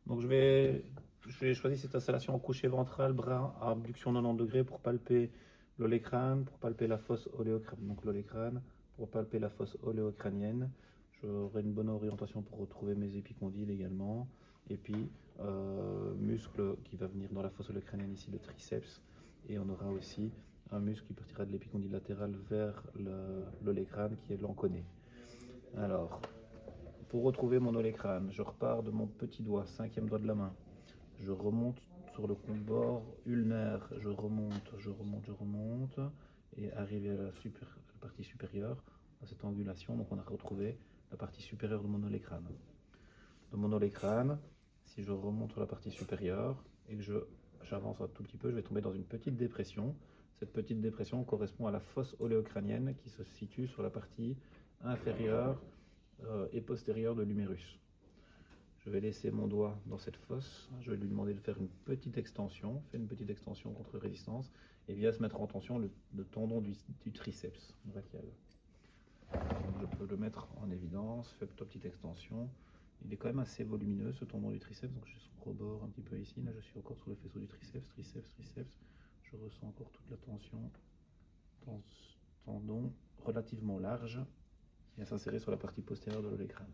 Donc je vais choisir cette installation en coucher ventrale, bras à abduction 90 degrés pour palper l'olécrâne, pour palper la fosse oléocrânienne, donc l'olécrâne, pour palper la fosse oléocrânienne. J'aurai une bonne orientation pour retrouver mes épicondyles également. Et puis, muscle qui va venir dans la fosse oléocrânienne ici, le triceps. Et on aura aussi un muscle qui partira de l'épicondyle latéral vers l'olécrâne qui est l'enconé. Alors, pour retrouver mon olécrâne, je repars de mon petit doigt, cinquième doigt de la main. Je remonte sur le bord ulnaire, je remonte, et arrivé à la partie supérieure, à cette angulation, donc on a retrouvé la partie supérieure de mon olécrâne. De mon olécrâne, si je remonte sur la partie supérieure et que j'avance un tout petit peu, je vais tomber dans une petite dépression. Cette petite dépression correspond à la fosse oléocrânienne qui se situe sur la partie inférieure et postérieure de l'humérus. Je vais laisser mon doigt dans cette fosse, je vais lui demander de faire une petite extension, fait une petite extension contre résistance, et vient se mettre en tension le tendon du triceps brachial. Je peux le mettre en évidence, fais une petite extension. Il est quand même assez volumineux ce tendon du triceps, donc je rebord un petit peu ici, là je suis encore sur le faisceau du triceps, je ressens encore toute la tension dans ce tendon relativement large qui vient s'insérer sur la partie postérieure de l'olécrâne.